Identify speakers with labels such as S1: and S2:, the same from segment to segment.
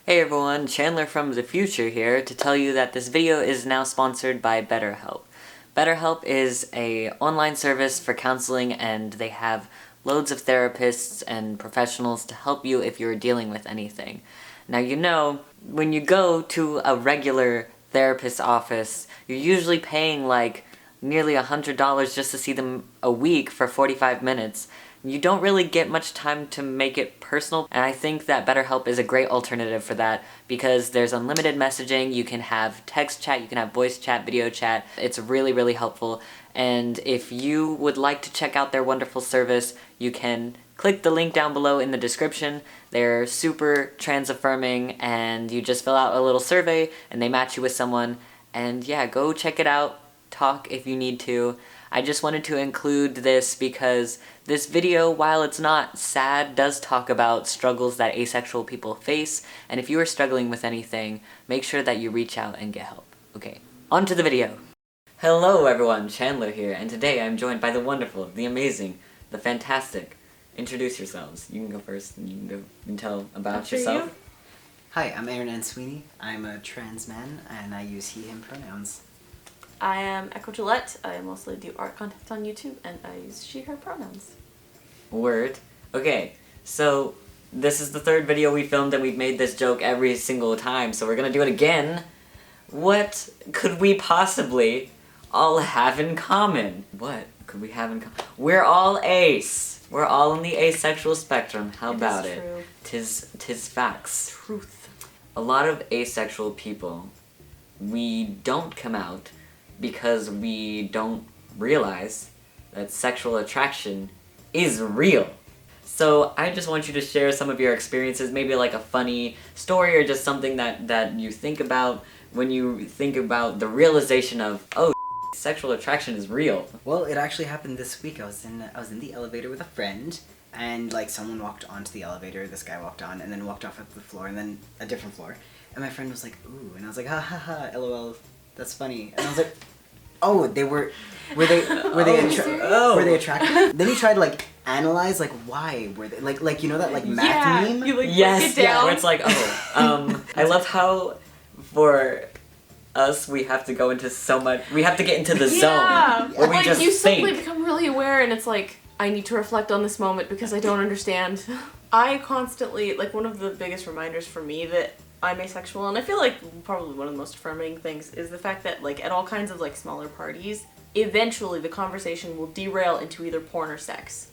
S1: Hey everyone, Chandler from the future here to tell you that this video is now sponsored by BetterHelp. BetterHelp is an online service for counseling, and they have loads of therapists and professionals to help you if you're dealing with anything. Now you know, when you go to a regular therapist's office, you're usually paying like nearly $100 just to see them a week for 45 minutes. You don't really get much time to make it personal, and I think that BetterHelp is a great alternative for that because there's unlimited messaging, you can have text chat, you can have voice chat, video chat. It's really, really helpful, and if you would like to check out their wonderful service, you can click the link down below in the description. They're super trans-affirming, and you just fill out a little survey, and they match you with someone, and yeah, go check it out, talk if you need to. I just wanted to include this because this video, while it's not sad, does talk about struggles that asexual people face, and if you are struggling with anything, make sure that you reach out and get help. Okay, on to the video. Hello everyone, Chandler here, and today I'm joined by the wonderful, the amazing, the fantastic. Introduce yourselves. You can go first, and you can tell about yourself.
S2: Hi, I'm ASEXUALITY. I'm a trans man, and I use he/him pronouns.
S3: I am Echo Gillette. I mostly do art content on YouTube, and I use she/her pronouns.
S1: Word. Okay, so this is the third video we filmed, and we've made this joke every single time, so we're gonna do it again. What could we possibly all have in common? What could we have in common? We're all ace. We're all in the asexual spectrum. How about it? Tis facts.
S3: Truth.
S1: A lot of asexual people, we don't come out because we don't realize that sexual attraction is real. So I just want you to share some of your experiences, maybe like a funny story or just something that you think about when you think about the realization of, oh, sexual attraction is real.
S2: Well, it actually happened this week. I was in the elevator with a friend, and like someone walked onto the elevator, this guy walked on, and then walked off at the floor, and then a different floor. And my friend was like, ooh, and I was like, ha ha ha, lol, that's funny. And I was like, oh, were they attracted? Then he tried to like analyze like why were they like you know that like math meme?
S3: You like
S1: yes,
S3: break it down.
S1: Yeah, where it's like, oh, I love how for us we have to go into so much, we have to get into the zone where we
S3: like
S1: just
S3: you
S1: think.
S3: suddenly become really aware, and it's like, I need to reflect on this moment because I don't understand. I constantly, like, one of the biggest reminders for me that I'm asexual, and I feel like probably one of the most affirming things is the fact that, like, at all kinds of, like, smaller parties, eventually the conversation will derail into either porn or sex.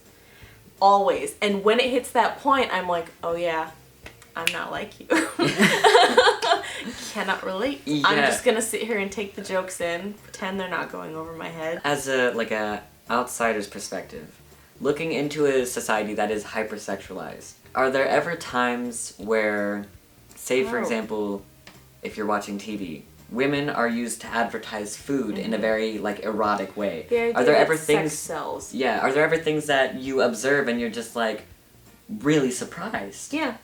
S3: Always. And when it hits that point, I'm like, oh yeah, I'm not like you. Cannot relate. Yeah. I'm just gonna sit here and take the jokes in, pretend they're not going over my head.
S1: As a outsider's perspective, looking into a society that is hypersexualized, are there ever times where, say for example, if you're watching TV, women are used to advertise food in a very like erotic way?
S3: Are there ever
S1: things?
S3: Sex sells.
S1: Yeah. Are there ever things that you observe and you're just like really surprised?
S3: Yeah.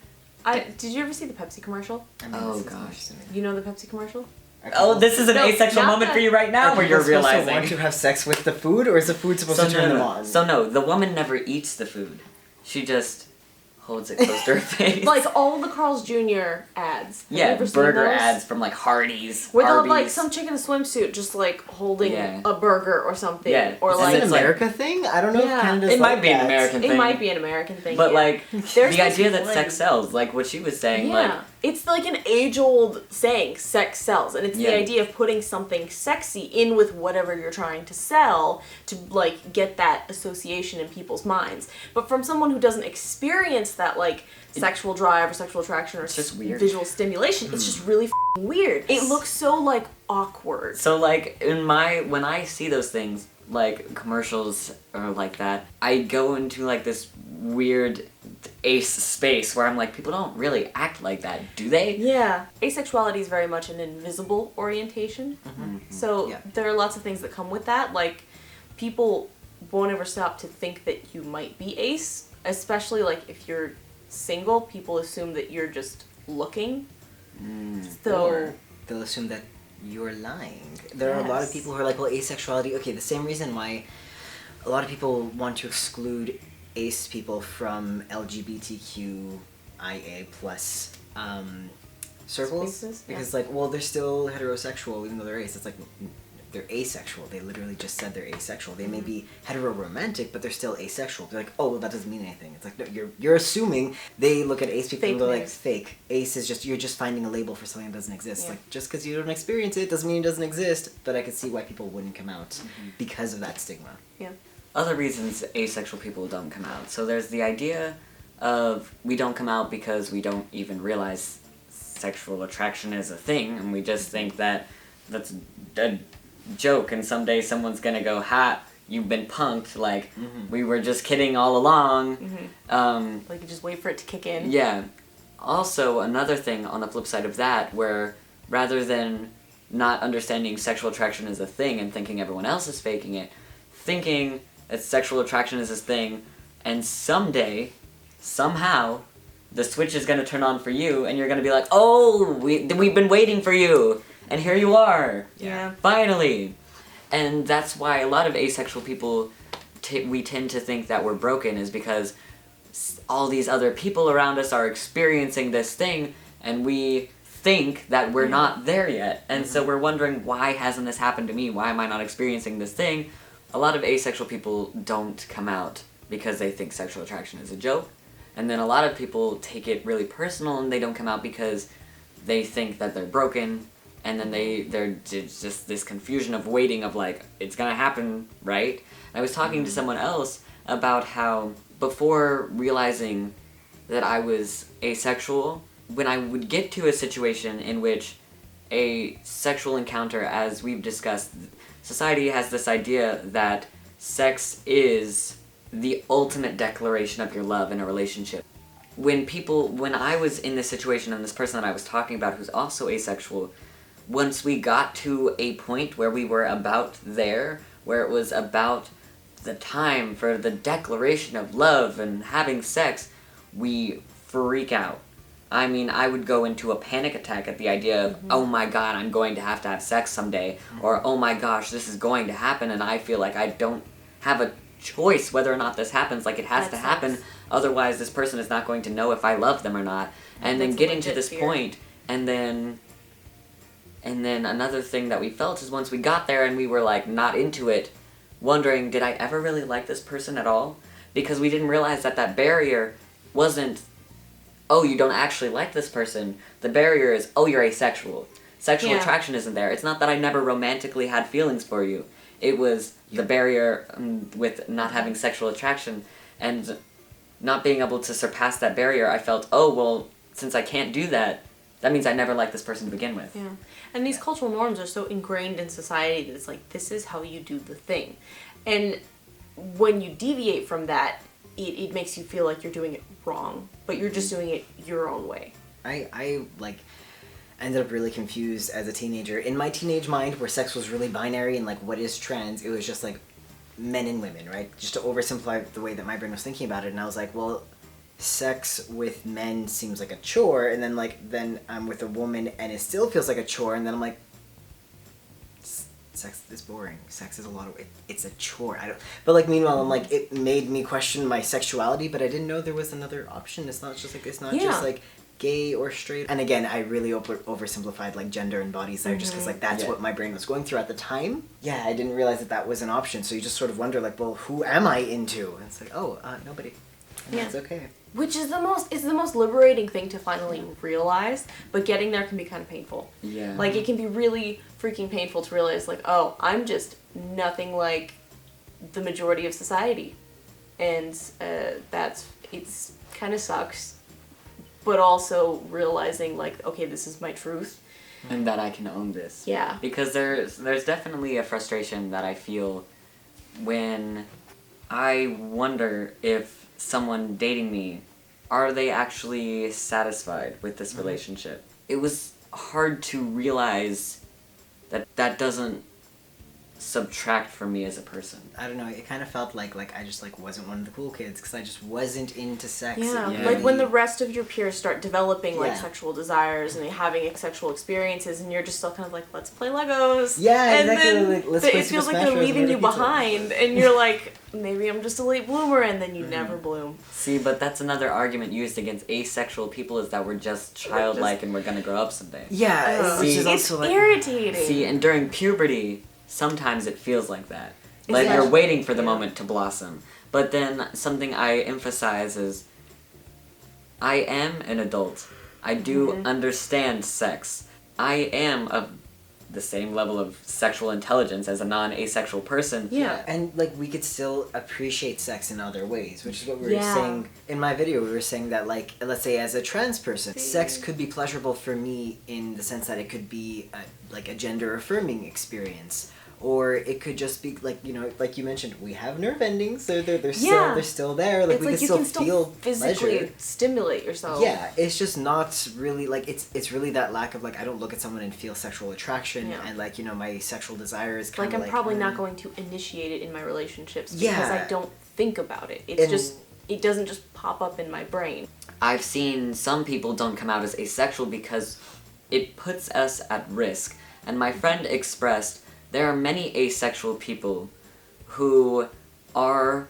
S3: Did you ever see the Pepsi commercial?
S1: Oh gosh.
S3: You know the Pepsi commercial?
S1: Oh, this is an asexual moment for you right now, where you're realizing.
S2: Want to have sex with the food, or is the food supposed to turn them on?
S1: So no, the woman never eats the food. She just holds it close to her face.
S3: Like all the Carl's Jr. ads.
S1: Yeah, burger ads from like Hardee's,
S3: where they'll
S1: Arby's.
S3: like some chick in a swimsuit just like holding a burger or something.
S1: Yeah.
S3: Or
S2: is
S3: like
S2: this an America thing? I don't know if Canada's
S1: it might be an American thing.
S3: It might be an American thing.
S1: But like the idea that
S3: like,
S1: sex sells, like what she was saying, like
S3: it's like an age-old saying, sex sells, and it's the idea of putting something sexy in with whatever you're trying to sell to like get that association in people's minds. But from someone who doesn't experience that like sexual drive or sexual attraction or
S1: just weird
S3: visual stimulation, it's just really weird. It looks so like awkward.
S1: So like when I see those things, like commercials or like that, I go into like this weird ace space where I'm like, people don't really act like that, do they?
S3: Yeah. Asexuality is very much an invisible orientation. So there are lots of things that come with that. Like, people won't ever stop to think that you might be ace, especially like if you're single, people assume that you're just looking.
S2: Or they'll assume that you're lying. There are a lot of people who are like, well, asexuality, okay, the same reason why a lot of people want to exclude ace people from LGBTQIA plus circles.
S3: Spaces, yeah.
S2: Because, like, well, they're still heterosexual even though they're ace. It's like, they're asexual. They literally just said they're asexual. They may be hetero-romantic, but they're still asexual. They're like, oh, well, that doesn't mean anything. It's like, no, you're assuming. They look at ace people and they're like, fake. Ace is just, you're just finding a label for something that doesn't exist.
S3: Yeah.
S2: Like, just because you don't experience it doesn't mean it doesn't exist, but I could see why people wouldn't come out because of that stigma.
S3: Yeah.
S1: Other reasons asexual people don't come out. So there's the idea of we don't come out because we don't even realize sexual attraction is a thing, and we just think that that's a joke, and someday someone's gonna go, ha, you've been punked, like, we were just kidding all along.
S3: Like, you just wait for it to kick in.
S1: Yeah. Also, another thing on the flip side of that, where rather than not understanding sexual attraction as a thing and thinking everyone else is faking it, thinking that sexual attraction is this thing, and someday, somehow, the switch is gonna turn on for you, and you're gonna be like, oh, we've been waiting for you! And here you are!
S3: Yeah.
S1: Finally! And that's why a lot of asexual people, we tend to think that we're broken, is because all these other people around us are experiencing this thing, and we think that we're not there yet. And so we're wondering, why hasn't this happened to me? Why am I not experiencing this thing? A lot of asexual people don't come out because they think sexual attraction is a joke. And then a lot of people take it really personal and they don't come out because they think that they're broken. And then they're just this confusion of waiting of like, it's gonna happen, right? And I was talking to someone else about how before realizing that I was asexual, when I would get to a situation in which a sexual encounter, as we've discussed, society has this idea that sex is the ultimate declaration of your love in a relationship. When I was in this situation and this person that I was talking about who's also asexual, once we got to a point where we were about there, where it was about the time for the declaration of love and having sex, we freak out. I mean, I would go into a panic attack at the idea of, oh my god, I'm going to have sex someday, or oh my gosh, this is going to happen, and I feel like I don't have a choice whether or not this happens, like it has to happen, otherwise this person is not going to know if I love them or not. And then getting to this point, and then another thing that we felt is once we got there and we were like not into it, wondering, did I ever really like this person at all? Because we didn't realize that barrier wasn't, oh, you don't actually like this person. The barrier is, oh, you're asexual. Sexual attraction isn't there. It's not that I never romantically had feelings for you. It was the barrier with not having sexual attraction, and not being able to surpass that barrier. I felt, oh, well, since I can't do that, that means I never liked this person to begin with.
S3: Yeah. And these cultural norms are so ingrained in society that it's like, this is how you do the thing. And when you deviate from that, it makes you feel like you're doing it wrong, but you're just doing it your own way.
S2: I ended up really confused as a teenager. In my teenage mind, where sex was really binary and like what is trans, it was just like men and women, right? Just to oversimplify the way that my brain was thinking about it, and I was like, well, sex with men seems like a chore, and then I'm with a woman and it still feels like a chore, and then I'm like, sex is boring. Sex is a lot of it's a chore. But like meanwhile, I'm like, it made me question my sexuality, but I didn't know there was another option. It's not just like gay or straight. And again, I really oversimplified like gender and bodies there, just because like that's what my brain was going through at the time. Yeah, I didn't realize that was an option. So you just sort of wonder like, well, who am I into? And it's like, oh, nobody. And that's okay.
S3: Which is the most liberating thing to finally realize, but getting there can be kind of painful.
S1: Yeah.
S3: Like, it can be really freaking painful to realize, like, oh, I'm just nothing like the majority of society. And it's kind of sucks, but also realizing, like, okay, this is my truth.
S1: And that I can own this.
S3: Yeah.
S1: Because there's definitely a frustration that I feel when I wonder if someone dating me, are they actually satisfied with this relationship? It was hard to realize that doesn't subtract from me as a person.
S2: I don't know, it kind of felt like I just like wasn't one of the cool kids because I just wasn't into sex.
S3: Yeah.
S1: Yeah.
S3: Like when the rest of your peers start developing like
S2: Yeah.
S3: sexual desires and having sexual experiences, and you're just still kind of like, let's play Legos.
S2: Yeah,
S3: and
S2: exactly.
S3: then
S2: Like, let's play
S3: it feels
S2: Super
S3: like
S2: Smash
S3: they're
S2: Bros.
S3: leaving
S2: and
S3: you
S2: order pizza.
S3: behind, and you're like, maybe I'm just a late bloomer, and then you never bloom.
S1: See, but that's another argument used against asexual people, is that we're just childlike and we're gonna grow up someday.
S2: Yeah, which is
S3: It's
S2: also like
S3: irritating.
S1: See, and during puberty, sometimes it feels like that. Like
S3: Exactly.
S1: you're waiting for the
S3: Yeah.
S1: moment to blossom. But then something I emphasize is I am an adult. I do understand sex. I am of the same level of sexual intelligence as a non-asexual person.
S3: Yeah.
S2: and like we could still appreciate sex in other ways, which is what we were
S3: Yeah.
S2: saying in my video. We were saying that, like, let's say as a trans person, sex could be pleasurable for me in the sense that it could be like a gender affirming experience, or it could just be like, you know, like you mentioned, we have nerve endings, so they're still there. Like
S3: It's
S2: we
S3: like
S2: can
S3: you
S2: still
S3: can still
S2: feel
S3: physically
S2: pleasure.
S3: stimulate yourself.
S2: Yeah, it's just not really like it's really that lack of like I don't look at someone and feel sexual attraction,
S3: Yeah.
S2: and like, you know, my sexual desire is kind
S3: Like
S2: of
S3: I'm probably not going to initiate it in my relationships because
S2: Yeah.
S3: I don't think about it. It's
S2: And-
S3: just it doesn't just pop up in my brain.
S1: I've seen some people don't come out as asexual because it puts us at risk. And my friend expressed there are many asexual people who are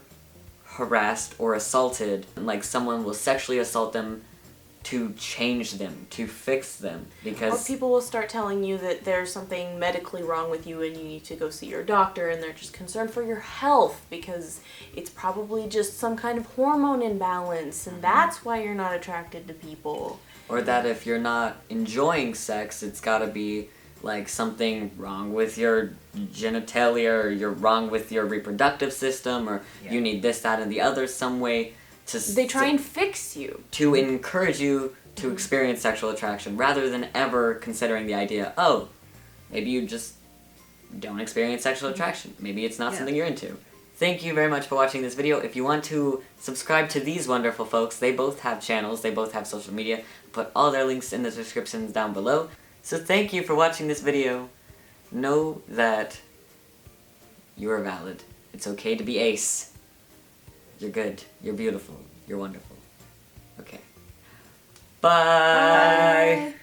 S1: harassed or assaulted, and like someone will sexually assault them to change them, to fix them,
S3: Or
S1: because
S3: people will start telling you that there's something medically wrong with you and you need to go see your doctor, and they're just concerned for your health because it's probably just some kind of hormone imbalance, and that's why you're not attracted to people.
S1: or that if you're not enjoying sex, it's gotta be like something wrong with your genitalia, or you're wrong with your reproductive system, or
S2: Yeah.
S1: you need this, that, and the other, some way to
S3: They try and fix you.
S1: to encourage you to experience sexual attraction, rather than ever considering the idea, oh, maybe you just don't experience sexual attraction. Maybe it's not
S2: Yeah.
S1: something you're into. Thank you very much for watching this video. If you want to subscribe to these wonderful folks, they both have channels, they both have social media. Put all their links in the descriptions down below. So thank you for watching this video. Know that you are valid. It's okay to be ace. You're good. You're beautiful. You're wonderful. Okay. Bye.
S3: Bye.